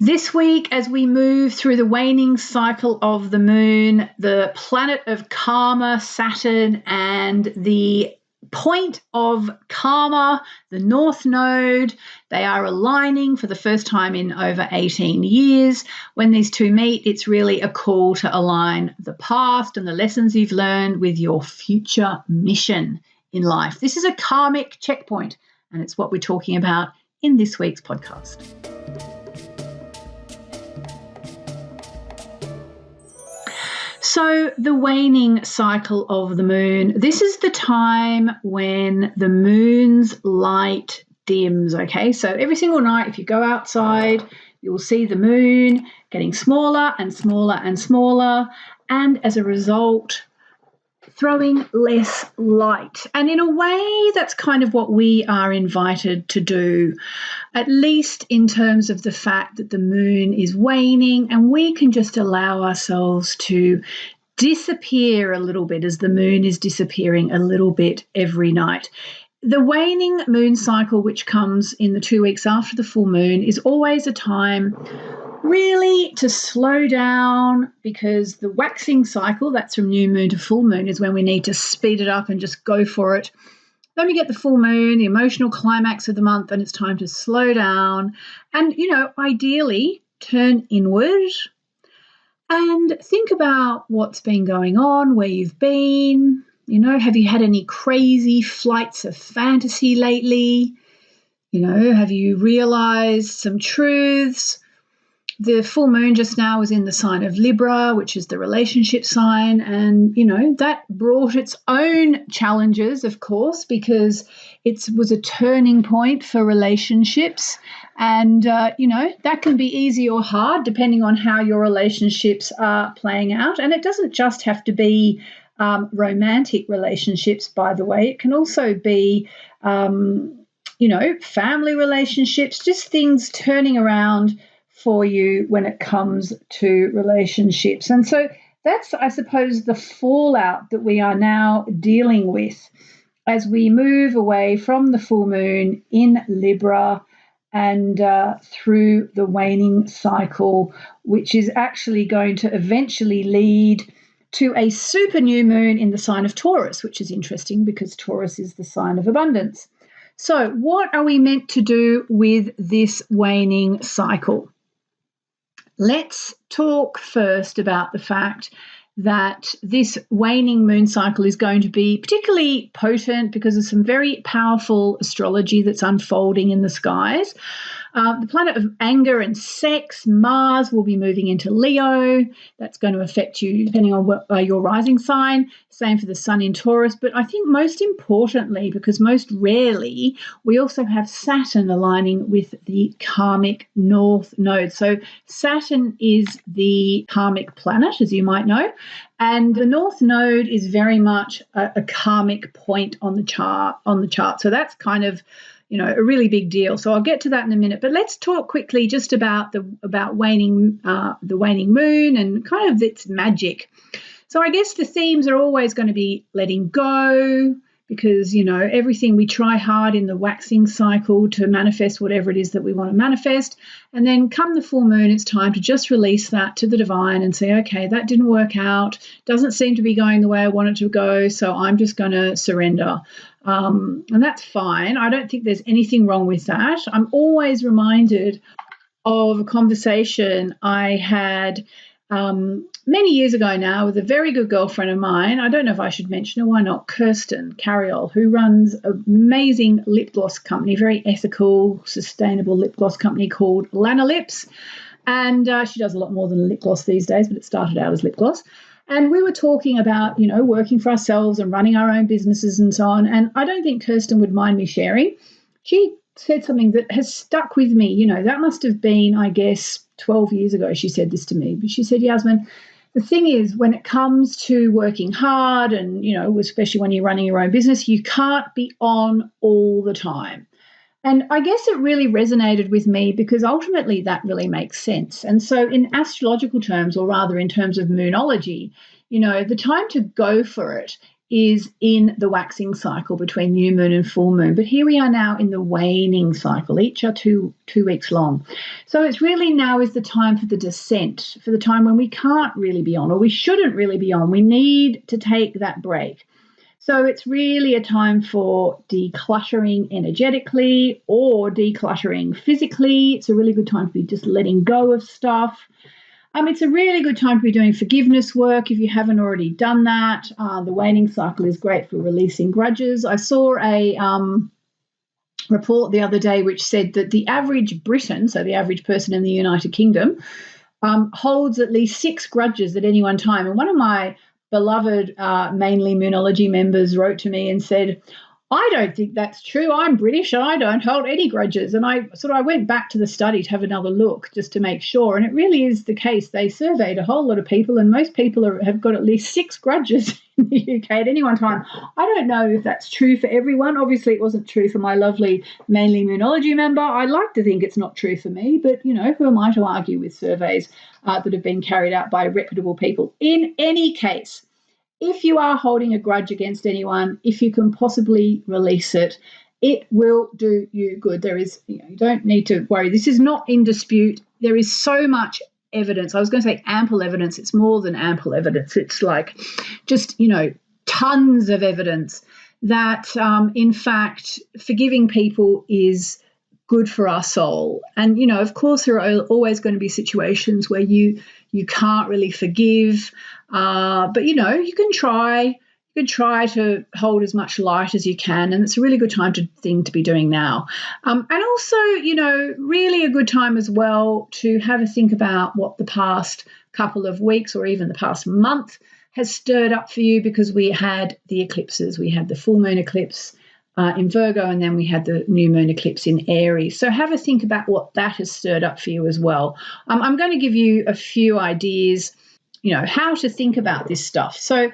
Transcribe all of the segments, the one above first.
This week, as we move through the waning cycle of the moon, the planet of karma, Saturn, and the point of karma, the North Node, they are aligning for the first time in over 18 years. When these two meet, it's really a call to align the past and the lessons you've learned with your future mission in life. This is a karmic checkpoint, and it's what we're talking about in this week's podcast. So the waning cycle of the moon, this is the time when the moon's light dims, okay? So every single night, if you go outside, you'll see the moon getting smaller and smaller and smaller, and as a result, throwing less light. And in a way, that's kind of what we are invited to do, at least in terms of the fact that the moon is waning, and we can just allow ourselves to disappear a little bit as the moon is disappearing a little bit every night. The waning moon cycle, which comes in the 2 weeks after the full moon, is always a time really to slow down, because the waxing cycle, that's from new moon to full moon, is when we need to speed it up and just go for it. Then we get the full moon, the emotional climax of the month, and it's time to slow down and, ideally turn inward and think about what's been going on, where you've been. Have you had any crazy flights of fantasy lately? Have you realized some truths? The full moon just now was in the sign of Libra, which is the relationship sign. And, that brought its own challenges, of course, because it was a turning point for relationships. And, that can be easy or hard depending on how your relationships are playing out. And it doesn't just have to be romantic relationships, by the way. It can also be, family relationships, just things turning around for you when it comes to relationships. And so that's, I suppose, the fallout that we are now dealing with as we move away from the full moon in Libra and through the waning cycle, which is actually going to eventually lead to a super new moon in the sign of Taurus, which is interesting because Taurus is the sign of abundance. So what are we meant to do with this waning cycle? Let's talk first about the fact that this waning moon cycle is going to be particularly potent because of some very powerful astrology that's unfolding in the skies. The planet of anger and sex, Mars, will be moving into Leo. That's going to affect you depending on what, your rising sign. Same for the sun in Taurus. But I think most importantly, because most rarely, we also have Saturn aligning with the karmic North Node. So Saturn is the karmic planet, as you might know. And the North Node is very much a karmic point on the chart. So that's kind of a really big deal. So I'll get to that in a minute. But let's talk quickly just about the waning moon and kind of its magic. So I guess the themes are always going to be letting go, because, everything we try hard in the waxing cycle to manifest whatever it is that we want to manifest. And then come the full moon, it's time to just release that to the divine and say, okay, that didn't work out. Doesn't seem to be going the way I want it to go. So I'm just going to surrender. And that's fine. I don't think there's anything wrong with that. I'm always reminded of a conversation I had many years ago now with a very good girlfriend of mine. I don't know if I should mention her, why not? Kirsten Carriol, who runs an amazing lip gloss company, very ethical, sustainable lip gloss company called Lana Lips. And she does a lot more than lip gloss these days, but it started out as lip gloss. And we were talking about, working for ourselves and running our own businesses and so on. And I don't think Kirsten would mind me sharing. She said something that has stuck with me. That must have been, I guess, 12 years ago she said this to me. But she said, Yasmin, the thing is, when it comes to working hard and, especially when you're running your own business, you can't be on all the time. And I guess it really resonated with me because ultimately that really makes sense. And so in astrological terms, or rather in terms of moonology, the time to go for it is in the waxing cycle between new moon and full moon. But here we are now in the waning cycle. Each are two weeks long. So it's really now is the time for the descent, for the time when we can't really be on, or we shouldn't really be on. We need to take that break. So it's really a time for decluttering energetically or decluttering physically. It's a really good time to be just letting go of stuff. It's a really good time to be doing forgiveness work if you haven't already done that. The waning cycle is great for releasing grudges. I saw a report the other day which said that the average Briton, so the average person in the United Kingdom, holds at least 6 grudges at any one time. And one of my beloved Mainly Moonology members wrote to me and said, I don't think that's true. I'm British and I don't hold any grudges. And I went back to the study to have another look just to make sure. And it really is the case. They surveyed a whole lot of people, and most people have got at least 6 grudges in the UK at any one time. I don't know if that's true for everyone. Obviously, it wasn't true for my lovely Mainly Moonology member. I like to think it's not true for me, but, who am I to argue with surveys that have been carried out by reputable people? In any case, if you are holding a grudge against anyone, if you can possibly release it, it will do you good. There is, you don't need to worry. This is not in dispute. There is so much evidence. I was going to say ample evidence. It's more than ample evidence. It's like just, tons of evidence that, in fact, forgiving people is good for our soul. And, of course, there are always going to be situations where you can't really forgive. But, you can try. You can try to hold as much light as you can, and it's a really good thing to be doing now. And also, really a good time as well to have a think about what the past couple of weeks or even the past month has stirred up for you, because we had the eclipses. We had the full moon eclipse in Virgo, and then we had the new moon eclipse in Aries. So have a think about what that has stirred up for you as well. I'm going to give you a few ideas, how to think about this stuff. So,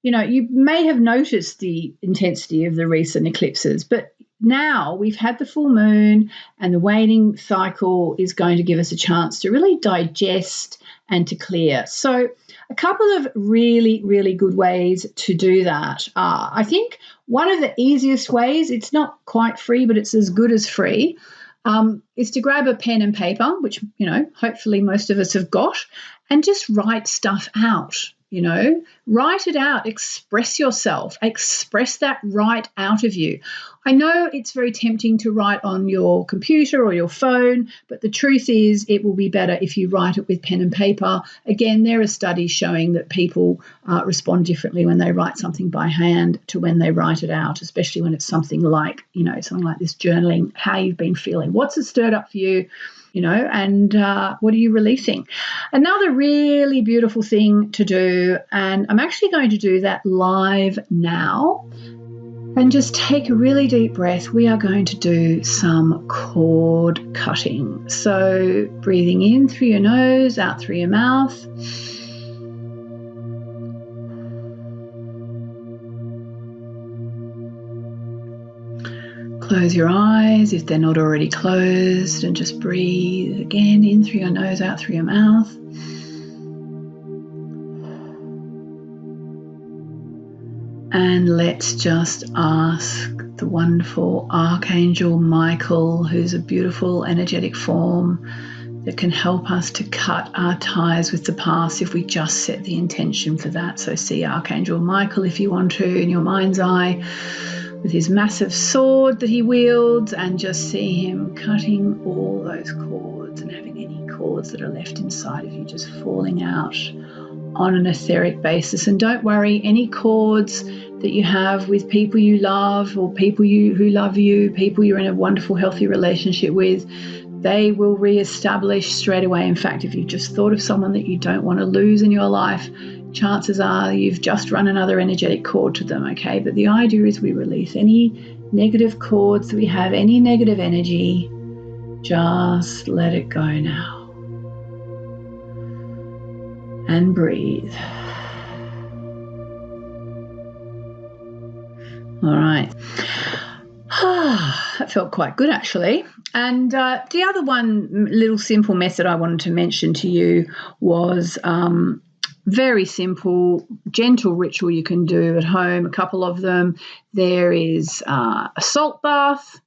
you may have noticed the intensity of the recent eclipses, but now we've had the full moon, and the waning cycle is going to give us a chance to really digest and to clear. So a couple of really, really good ways to do that. I think one of the easiest ways, it's not quite free, but it's as good as free, is to grab a pen and paper, which, hopefully most of us have got, and just write stuff out. Write it out, express yourself, express that right out of you. I know it's very tempting to write on your computer or your phone, but the truth is it will be better if you write it with pen and paper. Again, there are studies showing that people respond differently when they write something by hand to when they write it out, especially when it's something like, something like this, journaling, how you've been feeling, what's it stirred up for you, and what are you releasing? Another really beautiful thing to do, and I'm actually going to do that live now, and just take a really deep breath. We are going to do some cord cutting. So breathing in through your nose, out through your mouth. Close your eyes if they're not already closed, and just breathe again in through your nose, out through your mouth. And let's just ask the wonderful Archangel Michael, who's a beautiful energetic form that can help us to cut our ties with the past if we just set the intention for that. So see Archangel Michael if you want to in your mind's eye, with his massive sword that he wields, and just see him cutting all those cords and having any cords that are left inside of you just falling out on an etheric basis. And don't worry, any cords that you have with people you love, or people who love you, people you're in a wonderful, healthy relationship with, they will re-establish straight away. In fact, if you've just thought of someone that you don't want to lose in your life, chances are you've just run another energetic cord to them, okay? But the idea is we release any negative cords that we have, any negative energy, just let it go now. And breathe. All right. That felt quite good, actually. And the other one little simple method I wanted to mention to you was very simple, gentle ritual you can do at home, a couple of them. There is a salt bath.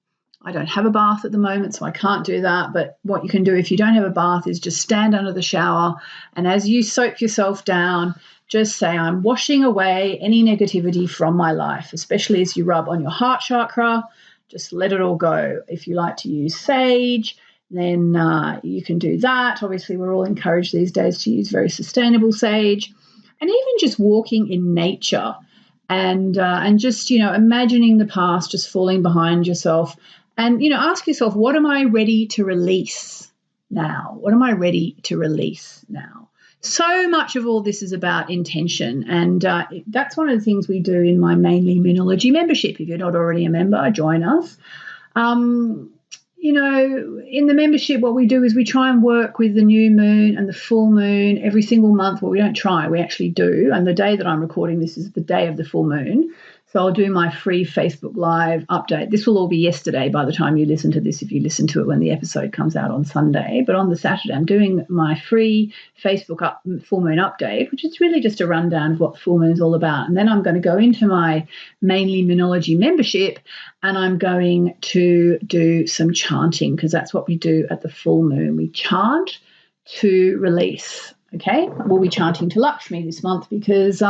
I don't have a bath at the moment, so I can't do that. But what you can do if you don't have a bath is just stand under the shower, and as you soak yourself down, just say, I'm washing away any negativity from my life, especially as you rub on your heart chakra. Just let it all go. If you like to use sage, then you can do that. Obviously, we're all encouraged these days to use very sustainable sage. And even just walking in nature and just, imagining the past just falling behind yourself. And, ask yourself, what am I ready to release now? What am I ready to release now? So much of all this is about intention. And that's one of the things we do in my Mainly Moonology membership. If you're not already a member, join us. In the membership, what we do is we try and work with the new moon and the full moon every single month. Well, we don't try, we actually do. And the day that I'm recording this is the day of the full moon. So I'll do my free Facebook Live update. This will all be yesterday by the time you listen to this, if you listen to it when the episode comes out on Sunday. But on the Saturday, I'm doing my free Facebook full moon update, which is really just a rundown of what full moon is all about. And then I'm going to go into my Mainly Moonology membership, and I'm going to do some chanting, because that's what we do at the full moon. We chant to release, okay? We'll be chanting to Lakshmi this month because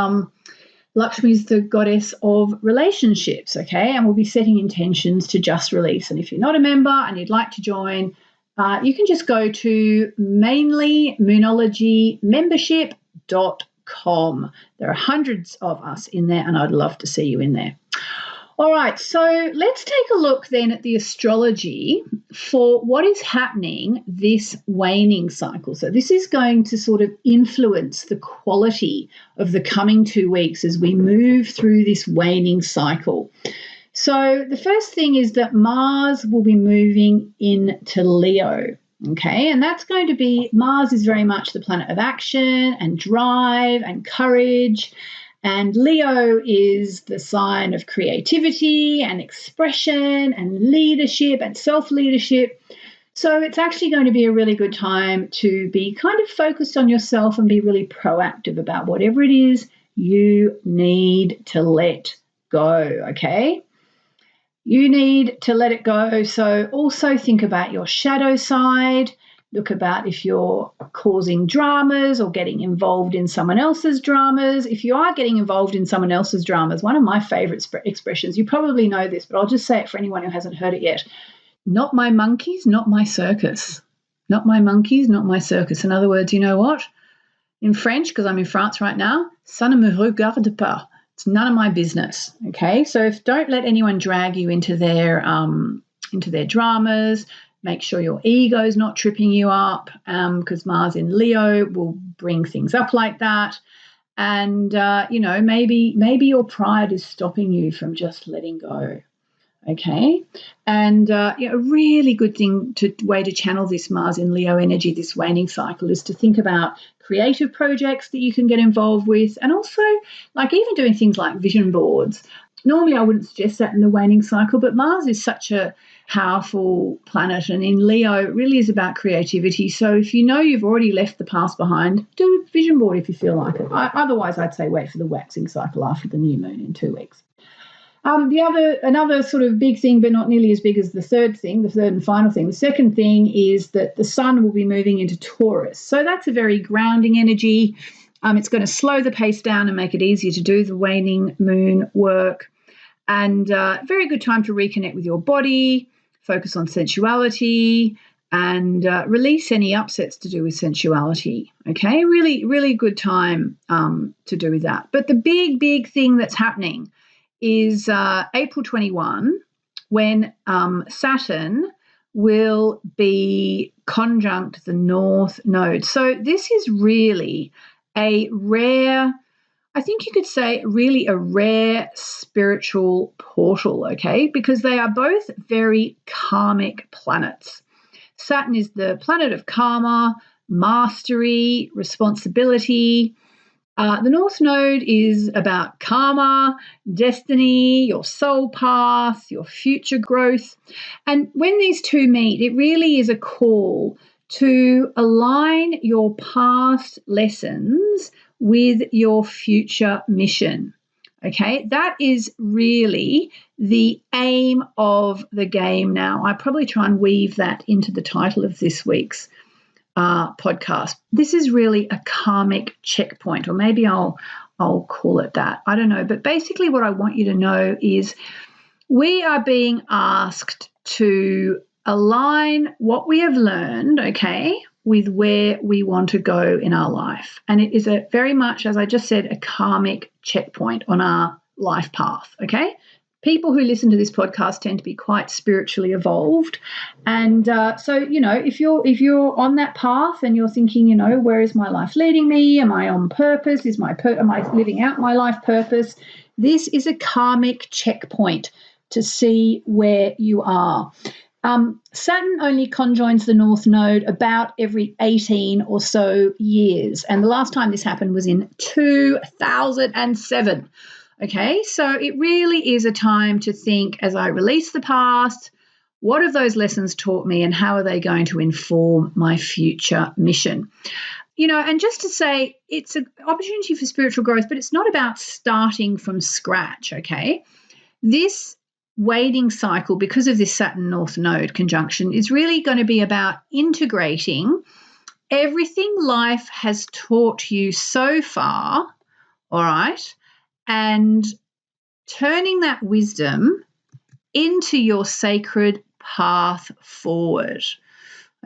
Lakshmi is the goddess of relationships, okay? And we'll be setting intentions to just release. And if you're not a member and you'd like to join, you can just go to mainlymoonologymembership.com. There are hundreds of us in there, and I'd love to see you in there. All right, so let's take a look then at the astrology for what is happening this waning cycle. So this is going to sort of influence the quality of the coming 2 weeks as we move through this waning cycle. So the first thing is that Mars will be moving into Leo, okay? And that's going to be, Mars is very much the planet of action and drive and courage. And Leo is the sign of creativity and expression and leadership and self-leadership. So it's actually going to be a really good time to be kind of focused on yourself and be really proactive about whatever it is you need to let go, okay? You need to let it go. So also think about your shadow side. Look about if you're causing dramas or getting involved in someone else's dramas. If you are getting involved in someone else's dramas, one of my favorite expressions, you probably know this, but I'll just say it for anyone who hasn't heard it yet. Not my monkeys, not my circus. Not my monkeys, not my circus. In other words, you know what? In French, because I'm in France right now, ça ne me regarde pas. It's none of my business, okay? So don't let anyone drag you into their dramas. Make sure your ego is not tripping you up, because Mars in Leo will bring things up like that. And, maybe your pride is stopping you from just letting go, okay? And a really good way to channel this Mars in Leo energy, this waning cycle, is to think about creative projects that you can get involved with, and also like even doing things like vision boards. Normally I wouldn't suggest that in the waning cycle, but Mars is such a powerful planet, and in Leo it really is about creativity. So if you know you've already left the past behind, do a vision board if you feel like it. Otherwise I'd say wait for the waxing cycle after the new moon in 2 weeks. Another sort of big thing, but not nearly as big as the third and final thing. The second thing is that the sun will be moving into Taurus. So that's a very grounding energy. It's going to slow the pace down and make it easier to do the waning moon work. And very good time to reconnect with your body, focus on sensuality, and release any upsets to do with sensuality, okay? Really, really good time to do with that. But the big thing that's happening is April 21, when Saturn will be conjunct the North Node. So this is really a rare, I think you could say really a rare spiritual portal, okay, because they are both very karmic planets. Saturn is the planet of karma, mastery, responsibility. The North Node is about karma, destiny, your soul path, your future growth. And when these two meet, it really is a call to align your past lessons with your future mission. Okay, that is really the aim of the game now. I probably try and weave that into the title of this week's podcast. This is really a karmic checkpoint, or maybe I'll call it that. I don't know. But basically what I want you to know is we are being asked to align what we have learned, okay, with where we want to go in our life. And it is a very much, as I just said, a karmic checkpoint on our life path, okay? People who listen to this podcast tend to be quite spiritually evolved. And so, you know, if you're on that path and you're thinking, you know, where is my life leading me? Am I on purpose? Am I living out my life purpose? This is a karmic checkpoint to see where you are. Saturn only conjoins the North Node about every 18 or so years. And the last time this happened was in 2007. Okay, so it really is a time to think, as I release the past, what have those lessons taught me and how are they going to inform my future mission? You know, and just to say, it's an opportunity for spiritual growth, but it's not about starting from scratch, okay? This waning cycle, because of this Saturn North Node conjunction, is really going to be about integrating everything life has taught you so far, all right, and turning that wisdom into your sacred path forward.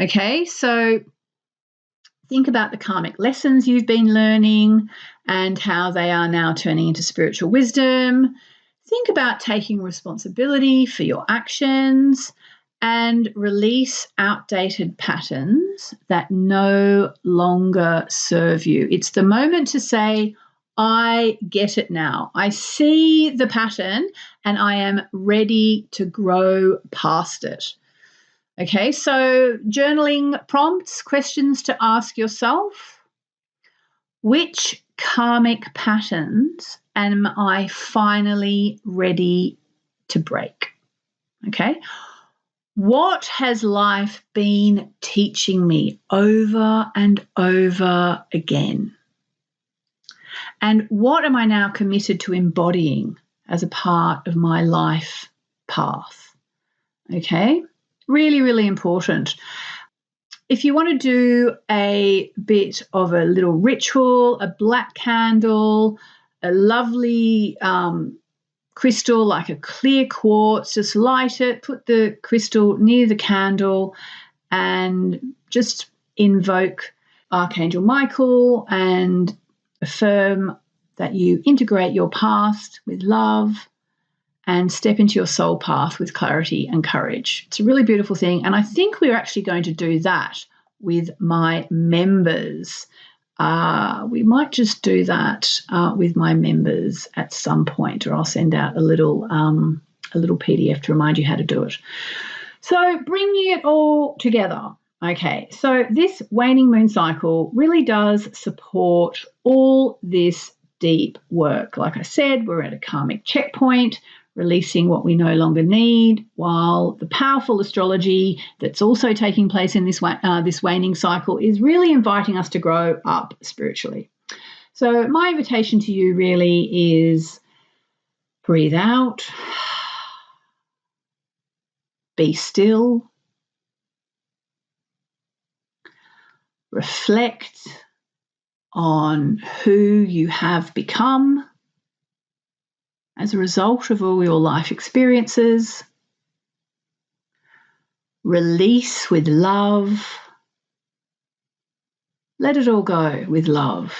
Okay, so think about the karmic lessons you've been learning and how they are now turning into spiritual wisdom. Think about taking responsibility for your actions and release outdated patterns that no longer serve you. It's the moment to say, I get it now. I see the pattern and I am ready to grow past it. Okay, so journaling prompts, questions to ask yourself. Which karmic patterns am I finally ready to break? Okay. What has life been teaching me over and over again? And what am I now committed to embodying as a part of my life path? Okay. Really, really important. If you want to do a bit of a little ritual, a black candle, a lovely crystal like a clear quartz, just light it, put the crystal near the candle and just invoke Archangel Michael and affirm that you integrate your past with love and step into your soul path with clarity and courage. It's a really beautiful thing. And I think we're actually going to do that with my members. We might just do that with my members at some point, or I'll send out a little PDF to remind you how to do it. So bringing it all together. Okay, so this waning moon cycle really does support all this deep work. Like I said, we're at a karmic checkpoint, releasing what we no longer need, while the powerful astrology that's also taking place in this waning cycle is really inviting us to grow up spiritually. So my invitation to you really is breathe out, be still, reflect on who you have become as a result of all your life experiences. Release with love. Let it all go with love.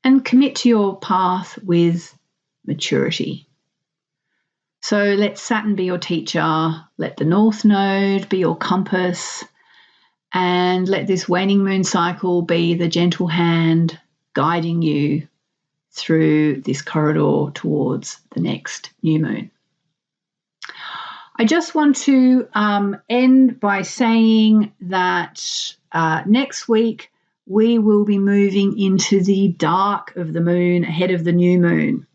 And commit to your path with maturity. So let Saturn be your teacher. Let the North Node be your compass. And let this waning moon cycle be the gentle hand guiding you through this corridor towards the next new moon. I just want to end by saying that next week we will be moving into the dark of the moon ahead of the new moon.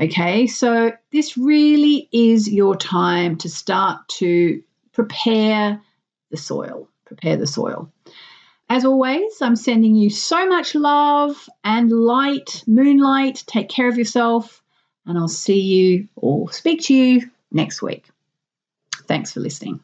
Okay, so this really is your time to start to prepare the soil. As always, I'm sending you so much love and light, moonlight. Take care of yourself, and I'll see you or speak to you next week. Thanks for listening.